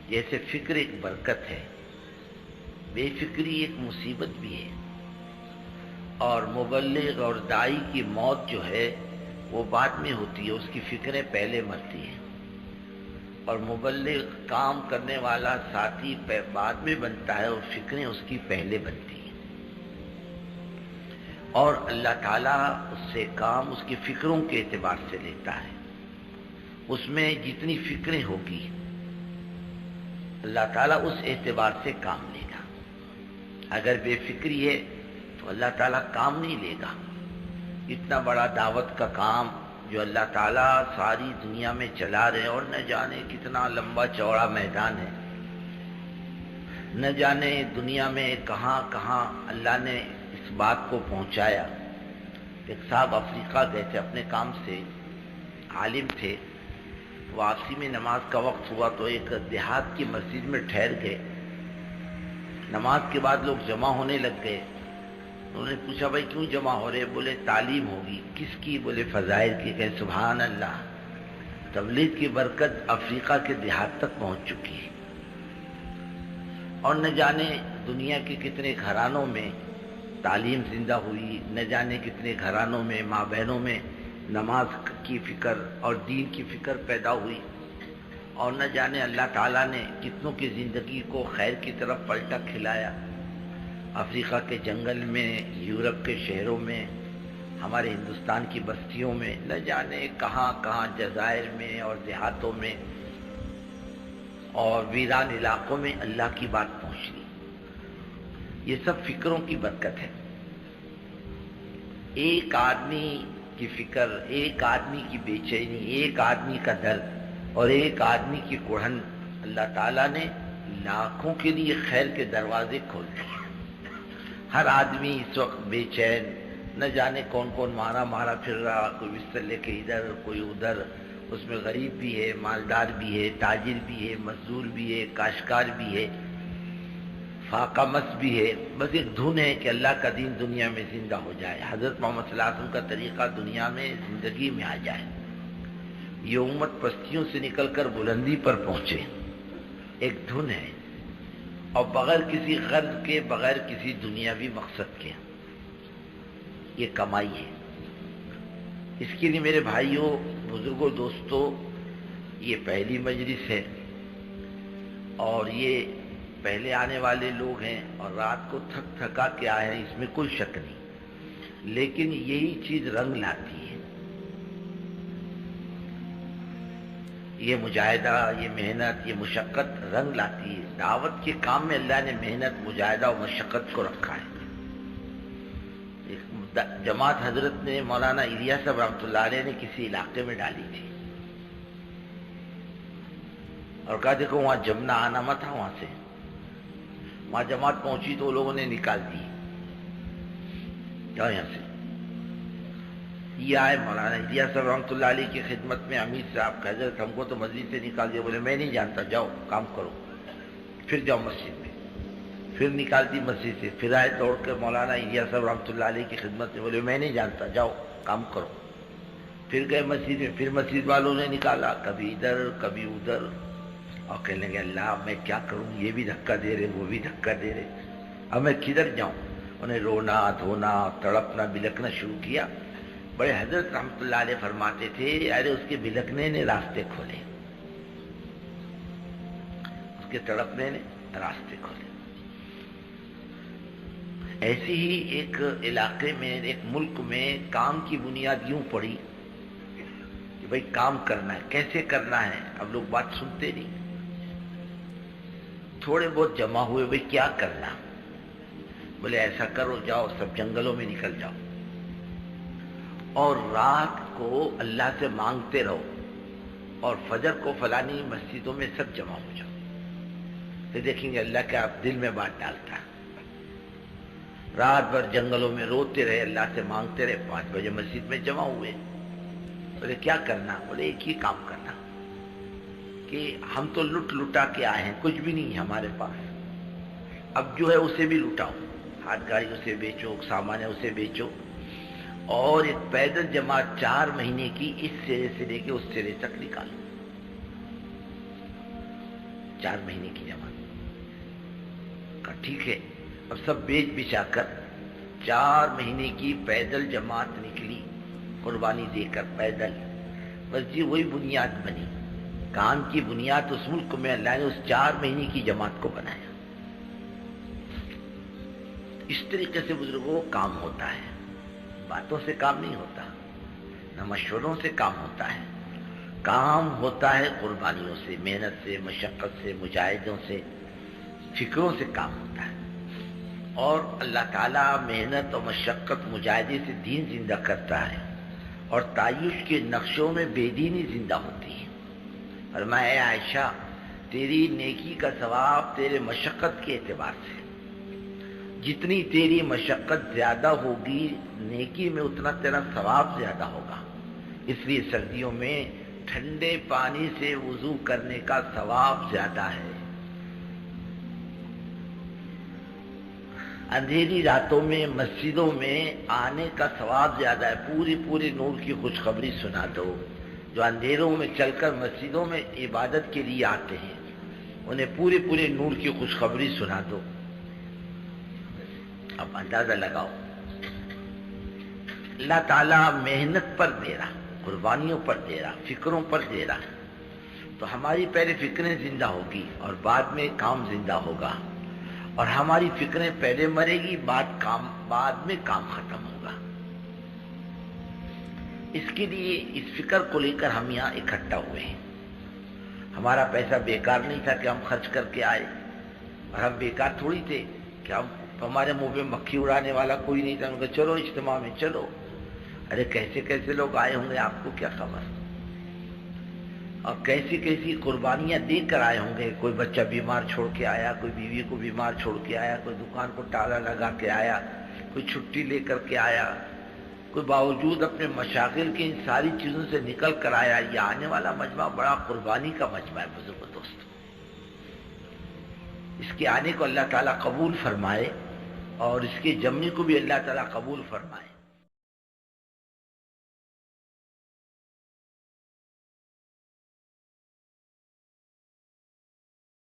جیسے فکر ایک برکت ہے، بے فکری ایک مصیبت بھی ہے، اور مبلغ اور داعی کی موت جو ہے وہ بعد میں ہوتی ہے، اس کی فکریں پہلے مرتی ہیں، اور مبلغ کام کرنے والا ساتھی بعد میں بنتا ہے اور فکریں اس کی پہلے بنتی ہیں، اور اللہ تعالیٰ اس سے کام اس کی فکروں کے اعتبار سے لیتا ہے، اس میں جتنی فکریں ہوگی اللہ تعالیٰ اس اعتبار سے کام لے گا۔ اگر بے فکری ہے تو اللہ تعالیٰ کام نہیں لے گا۔ اتنا بڑا دعوت کا کام جو اللہ تعالیٰ ساری دنیا میں چلا رہے، اور نہ جانے کتنا لمبا چوڑا میدان ہے، نہ جانے دنیا میں کہاں کہاں اللہ نے اس بات کو پہنچایا۔ ایک صاحب افریقہ گئے تھے اپنے کام سے، عالم تھے، واپسی میں نماز کا وقت ہوا تو ایک دیہات کی مسجد میں ٹھہر گئے۔ نماز کے بعد لوگ جمع ہونے لگ گئے، انہوں نے پوچھا بھائی کیوں جمع ہو رہے؟ بولے تعلیم ہوگی۔ کس کی؟ بولے فضائل کی۔ کہ سبحان اللہ، تبلیغ کی برکت افریقہ کے دیہات تک پہنچ چکی ہے، اور نہ جانے دنیا کے کتنے گھرانوں میں تعلیم زندہ ہوئی، نہ جانے کتنے گھرانوں میں ماں بہنوں میں نماز کی فکر اور دین کی فکر پیدا ہوئی، اور نہ جانے اللہ تعالیٰ نے کتنوں کی زندگی کو خیر کی طرف پلٹا کھلایا۔ افریقہ کے جنگل میں، یورپ کے شہروں میں، ہمارے ہندوستان کی بستیوں میں، نہ جانے کہاں کہاں جزائر میں اور دیہاتوں میں اور ویران علاقوں میں اللہ کی بات پہنچ رہی۔ یہ سب فکروں کی برکت ہے۔ ایک آدمی کی فکر، ایک آدمی کی بے چینی، ایک آدمی کا درد اور ایک آدمی کی کڑھن، اللہ تعالیٰ نے لاکھوں کے لیے خیر کے دروازے کھول دیے۔ ہر آدمی اس وقت بے چین، نہ جانے کون کون مارا پھر رہا، کوئی بستر لے کے ادھر کوئی ادھر، اس میں غریب بھی ہے، مالدار بھی ہے، تاجر بھی ہے، مزدور بھی ہے، کاشتکار بھی ہے، فاقہ مس بھی ہے۔ بس ایک دھن ہے کہ اللہ کا دین دنیا میں زندہ ہو جائے، حضرت محمد صلی اللہ علیہ وسلم کا طریقہ دنیا میں زندگی میں آ جائے، یہ امت پستیوں سے نکل کر بلندی پر پہنچے۔ ایک دھن ہے، اور بغیر کسی غرض کے، بغیر کسی دنیاوی مقصد کے، یہ کمائی ہے۔ اس کے لیے میرے بھائیوں، بزرگوں، دوستوں، یہ پہلی مجلس ہے، اور یہ پہلے آنے والے لوگ ہیں، اور رات کو تھک تھکا کے آئے ہیں، اس میں کوئی شک نہیں، لیکن یہی چیز رنگ لاتی ہے۔ یہ مجاہدہ، یہ محنت، یہ مشقت رنگ لاتی ہے۔ دعوت کے کام میں اللہ نے محنت، مجاہدہ اور مشقت کو رکھا ہے۔ ایک جماعت حضرت نے، مولانا الیاس صاحب رحمۃ اللہ علیہ نے کسی علاقے میں ڈالی تھی، اور کہا دیکھو وہاں جمنا آنا مت تھا، وہاں سے وہاں جماعت پہنچی تو لوگوں نے نکال دی، جاؤ یہاں سے۔ یہ آئے مولانا الیاس صاحب رحمۃ اللہ علیہ کی خدمت میں، امیر صاحب کہ حضرت ہم کو تو مسجد سے نکال دیا۔ بولے میں نہیں جانتا، جاؤ کام کرو، پھر جاؤ مسجد میں۔ پھر نکال دی مسجد سے، پھر آئے دوڑ کر مولانا الیاس صاحب رحمۃ اللہ علیہ کی خدمت میں، بولے میں نہیں جانتا، جاؤ کام کرو۔ پھر گئے مسجد میں، پھر مسجد والوں نے نکالا، کبھی ادھر کبھی ادھر، اور کہنے لگے اللہ میں کیا کروں، یہ بھی دھکا دے رہے، وہ بھی دھکا دے رہے، اب میں کدھر جاؤں؟ انہیں رونا دھونا تڑپنا بلکنا شروع کیا۔ بڑے حضرت رحمۃ اللہ علیہ فرماتے تھے، ارے اس کے بلکنے نے راستے کھولے، اس کے تڑپنے نے راستے کھولے۔ ایسی ہی ایک علاقے میں، ایک ملک میں کام کی بنیاد یوں پڑی کہ بھائی کام کرنا ہے، کیسے کرنا ہے؟ اب لوگ بات سنتے نہیں، تھوڑے بہت جمع ہوئے، بھائی کیا کرنا؟ بولے ایسا کرو، جاؤ سب جنگلوں میں نکل جاؤ، اور رات کو اللہ سے مانگتے رہو، اور فجر کو فلانی مسجدوں میں سب جمع ہو جاؤ، پھر دیکھیں گے اللہ کیا دل میں بات ڈالتا ہے۔ رات بھر جنگلوں میں روتے رہے، اللہ سے مانگتے رہے، 5 بجے مسجد میں جمع ہوئے۔ بولے کیا کرنا؟ بولے ایک ہی کام کرنا کہ ہم تو لٹ لٹا کے آئے ہیں، کچھ بھی نہیں ہمارے پاس، اب جو ہے اسے بھی لٹاؤ، ہاتھ گاڑی اسے بیچو، سامان ہے اسے بیچو، اور ایک پیدل جماعت 4 مہینے کی اس سرے سے لے کے اس سرے تک نکالو۔ 4 مہینے کی جماعت کا ٹھیک ہے. اب سب بیچ بچا کر 4 مہینے کی پیدل جماعت نکلی، قربانی دے کر پیدل. بس جی وہی بنیاد بنی، کام کی بنیاد اس ملک میں اللہ نے اس 4 مہینے کی جماعت کو بنایا. اس طریقے سے بزرگوں کام ہوتا ہے، باتوں سے کام نہیں ہوتا، نہ مشوروں سے کام ہوتا ہے. کام ہوتا ہے قربانیوں سے، محنت سے، مشقت سے، مجاہدوں سے، فکروں سے کام ہوتا ہے. اور اللہ تعالیٰ محنت اور مشقت مجاہدے سے دین زندہ کرتا ہے، اور تعیش کے نقشوں میں بے دینی زندہ ہوتی ہے. فرمایا اے عائشہ تیری نیکی کا ثواب تیرے مشقت کے اعتبار سے، جتنی تیری مشقت زیادہ ہوگی نیکی میں اتنا تیرا ثواب زیادہ ہوگا. اس لیے سردیوں میں ٹھنڈے پانی سے وضو کرنے کا ثواب زیادہ ہے. اندھیری راتوں میں مسجدوں میں آنے کا ثواب زیادہ ہے. پوری نور کی خوشخبری سنا دو. جو اندھیروں میں چل کر مسجدوں میں عبادت کے لیے آتے ہیں انہیں پورے نور کی خوشخبری سنا دو. اب اندازہ لگاؤ، اللہ تعالیٰ محنت پر دے رہا، قربانیوں پر دے رہا، فکروں پر دے رہا. تو ہماری پہلے فکریں زندہ ہوگی اور بعد میں کام زندہ ہوگا، اور ہماری فکریں پہلے مرے گی بعد میں کام ختم ہوگا. اس کے لیے اس فکر کو لے کر ہم یہاں اکٹھا ہوئے ہیں. ہمارا پیسہ بیکار نہیں تھا کہ ہم خرچ کر کے آئے، اور ہم بیکار تھوڑی تھے کہ ہمارے منہ پہ مکھی اڑانے والا کوئی نہیں تھا. ہم کہا چلو اجتماع میں چلو. ارے کیسے لوگ آئے ہوں گے آپ کو کیا خبر، اور کیسی قربانیاں دے کر آئے ہوں گے. کوئی بچہ بیمار چھوڑ کے آیا، کوئی بیوی کو بیمار چھوڑ کے آیا، کوئی دکان کو تالا لگا کے آیا، کوئی چھٹی لے کر کے آیا، کوئی باوجود اپنے مشاغل کی ان ساری چیزوں سے نکل کر آیا. یہ آنے والا مجمع بڑا قربانی کا مجمع ہے بزرگ دوست. اس کے آنے کو اللہ تعالیٰ قبول فرمائے، اور اس کے جمنے کو بھی اللہ تعالیٰ قبول فرمائے.